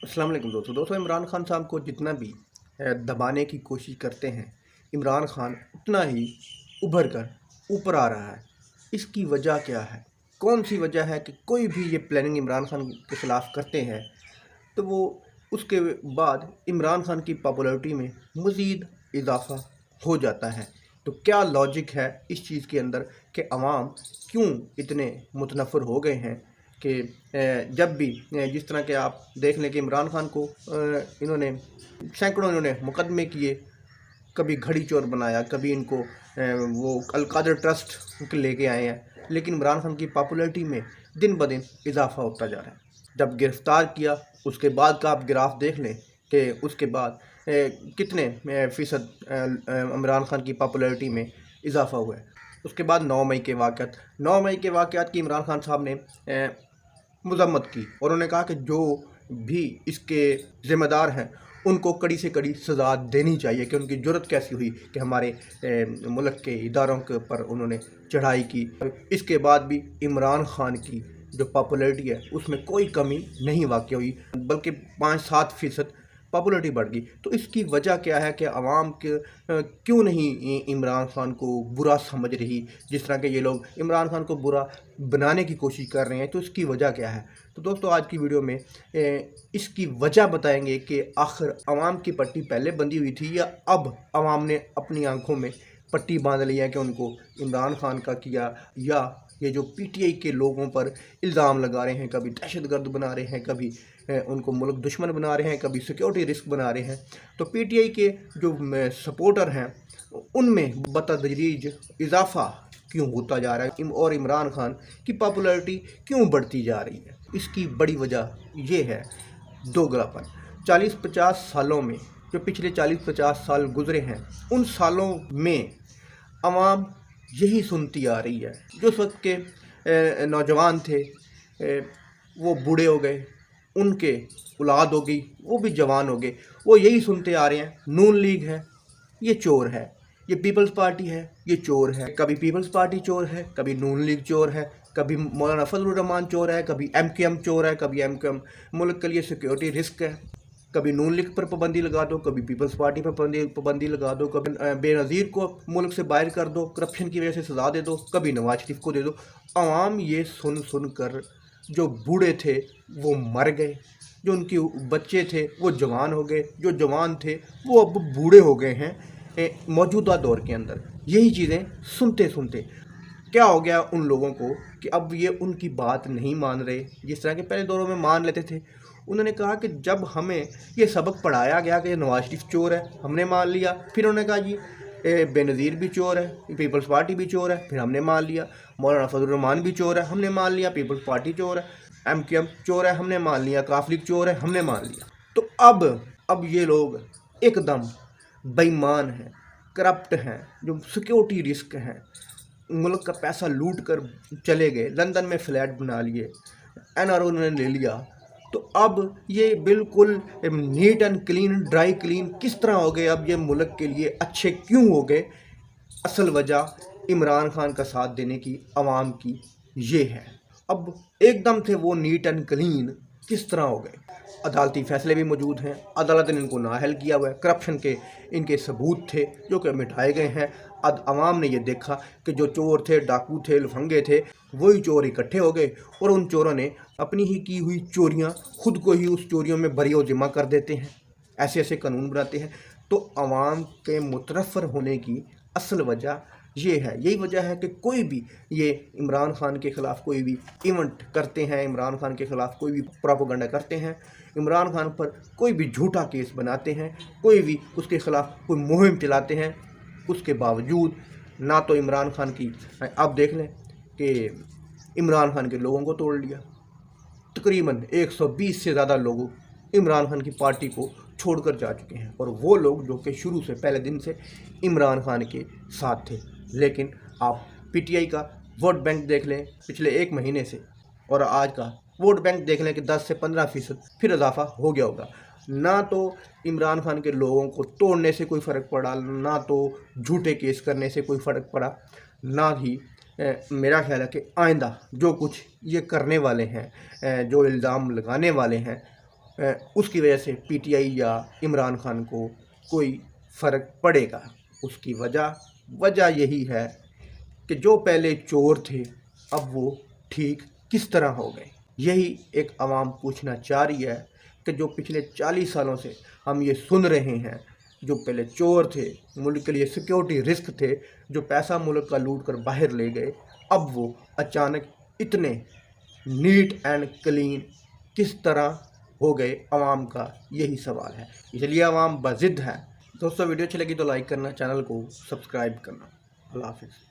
अस्सलाम वालेकुम दोस्तों इमरान खान साहब को जितना भी दबाने की कोशिश करते हैं, इमरान खान उतना ही उभर कर ऊपर आ रहा है। इसकी वजह क्या है? कौन सी वजह है कि कोई भी ये प्लानिंग इमरान खान के ख़िलाफ़ करते हैं तो वो उसके बाद इमरान खान की पॉपुलैरिटी में मज़ीद इजाफ़ा हो जाता है। तो क्या लॉजिक है इस चीज़ के अंदर कि अवाम क्यों इतने मुतनफ़िर हो गए हैं कि जब भी जिस तरह के आप देख लें कि इमरान खान को इन्होंने सैकड़ों इन्होंने मुकदमे किए, कभी घड़ी चोर बनाया, कभी इनको वो अलकादर ट्रस्ट लेके आए हैं, लेकिन इमरान खान की पॉपुलैरिटी में दिन ब दिन इजाफ़ा होता जा रहा है। जब गिरफ़्तार किया उसके बाद का आप ग्राफ देख लें कि उसके बाद कितने फ़ीसद इमरान खान की पॉपुलैरिटी में इजाफ़ा हुआ है। उसके बाद 9 मई के वाक़यात की इमरान खान साहब ने मज़म्मत की और उन्होंने कहा कि जो भी इसके ज़िम्मेदार हैं उनको कड़ी से कड़ी सज़ा देनी चाहिए कि उनकी जुर्रत कैसी हुई कि हमारे मुल्क के इदारों के ऊपर उन्होंने चढ़ाई की। इसके बाद भी इमरान खान की जो पॉपुलैरिटी है उसमें कोई कमी नहीं वाक़ हुई, बल्कि 5-7% पॉपुलैरिटी बढ़ गई। तो इसकी वजह क्या है कि आवाम के क्यों नहीं इमरान खान को बुरा समझ रही, जिस तरह के ये लोग इमरान खान को बुरा बनाने की कोशिश कर रहे हैं, तो इसकी वजह क्या है? तो दोस्तों आज की वीडियो में इसकी वजह बताएंगे कि आखिर आवाम की पट्टी पहले बंधी हुई थी या अब आवाम ने अपनी आंखों में पट्टी बांध ली है कि उनको इमरान खान का किया, या ये जो पीटीआई के लोगों पर इल्ज़ाम लगा रहे हैं, कभी दहशतगर्द बना रहे हैं, कभी उनको मुल्क दुश्मन बना रहे हैं, कभी सिक्योरिटी रिस्क बना रहे हैं। तो पीटीआई के जो सपोर्टर हैं उनमें बतदरीज इजाफ़ा क्यों होता जा रहा है और इमरान खान की पॉपुलैरिटी क्यों बढ़ती जा रही है? इसकी बड़ी वजह ये है दोगलापन। 40-50 सालों में, जो पिछले 40-50 साल गुजरे हैं, उन सालों में आवाम यही सुनती आ रही है। जो उस वक्त के नौजवान थे वो बूढ़े हो गए, उनके औलाद हो गई, वो भी जवान हो गए, वो यही सुनते आ रहे हैं नून लीग है ये चोर है, ये पीपल्स पार्टी है ये चोर है। कभी पीपल्स पार्टी चोर है, कभी नून लीग चोर है, कभी मौलाना फजलुर रहमान चोर है, कभी एमकेएम चोर है, कभी एमकेएम मुल्क के लिए सिक्योरिटी रिस्क है। कभी नून लीग पर पाबंदी लगा दो, कभी पीपल्स पार्टी पर पाबंदी लगा दो, कभी बेनज़ीर को मुल्क से बाहर कर दो, करप्शन की वजह से सज़ा दे दो, कभी नवाज शरीफ को दे दो। आवाम ये सुन कर जो बूढ़े थे वो मर गए, जो उनके बच्चे थे वो जवान हो गए, जो जवान थे वो अब बूढ़े हो गए हैं। मौजूदा दौर के अंदर यही चीज़ें सुनते सुनते क्या हो गया उन लोगों को कि अब ये उनकी बात नहीं मान रहे, जिस तरह के पहले दौरों में मान लेते थे। उन्होंने कहा कि जब हमें ये सबक पढ़ाया गया कि नवाज शरीफ चोर है, हमने मान लिया। फिर उन्होंने कहा जी बेनज़ीर भी चोर है, पीपल्स पार्टी भी चोर है, फिर हमने मान लिया। मौलाना फजलुर रहमान भी चोर है, हमने मान लिया। पीपल्स पार्टी चोर है, एमकेएम चोर है, हमने मान लिया। काफ लीग चोर है, हमने मान लिया। तो अब ये लोग एकदम बेईमान हैं, करप्ट हैं, जो सिक्योरिटी रिस्क हैं, मुल्क का पैसा लूट कर चले गए, लंदन में फ्लैट बना लिए, एनआरओ ने ले लिया। तो अब ये बिल्कुल neat and clean, dry clean किस तरह हो गए? अब ये मुल्क के लिए अच्छे क्यों हो गए? असल वजह इमरान खान का साथ देने की आवाम की ये है। अब एकदम से वो नीट एंड क्लीन किस तरह हो गए? अदालती फ़ैसले भी मौजूद हैं, अदालत ने इनको नाअहल किया हुआ है, करप्शन के इनके सबूत थे जो कि मिटाए गए हैं। अवाम ने ये देखा कि जो चोर थे, डाकू थे, लफंगे थे, वही चोर इकट्ठे हो गए और उन चोरों ने अपनी ही की हुई चोरियां खुद को ही उस चोरियों में बरी जिम्मा कर देते हैं, ऐसे ऐसे कानून बनाते हैं। तो अवाम के मुतनफ़िर होने की असल वजह ये है, यही वजह है कि कोई भी ये इमरान खान के ख़िलाफ़ कोई भी इवेंट करते हैं, इमरान खान के ख़िलाफ़ कोई भी प्रोपेगेंडा करते हैं, इमरान खान पर कोई भी झूठा केस बनाते हैं, कोई भी उसके ख़िलाफ़ कोई मुहिम चलाते हैं, उसके बावजूद ना तो इमरान खान की, आप देख लें कि इमरान खान के लोगों को तोड़ लिया। तकरीबन 120 से ज़्यादा लोग इमरान खान की पार्टी को छोड़कर जा चुके हैं, और वो लोग जो कि शुरू से पहले दिन से इमरान खान के साथ थे। लेकिन आप पीटीआई का वोट बैंक देख लें पिछले 1 महीने से, और आज का वोट बैंक देख लें कि 10 से 15% फिर इजाफा हो गया होगा। ना तो इमरान खान के लोगों को तोड़ने से कोई फ़र्क पड़ा, ना तो झूठे केस करने से कोई फ़र्क पड़ा, ना ही मेरा ख्याल है कि आइंदा जो कुछ ये करने वाले हैं, जो इल्ज़ाम लगाने वाले हैं, اس کی وجہ سے پی ٹی آئی یا عمران خان کو کوئی فرق پڑے گا۔ اس کی وجہ یہی ہے کہ جو پہلے چور تھے اب وہ ٹھیک کس طرح ہو گئے۔ یہی ایک عوام پوچھنا چاہ رہی ہے کہ جو پچھلے 40 سالوں سے ہم یہ سن رہے ہیں، جو پہلے چور تھے، ملک کے لیے سیکیورٹی رسک تھے، جو پیسہ ملک کا لوٹ کر باہر لے گئے، اب وہ اچانک اتنے نیٹ اینڈ کلین کس طرح ہو گئے؟ عوام کا یہی سوال ہے، اس لیے عوام بضد ہے۔ دوستو ویڈیو اچھی لگی تو لائک کرنا، چینل کو سبسکرائب کرنا۔ اللہ حافظ۔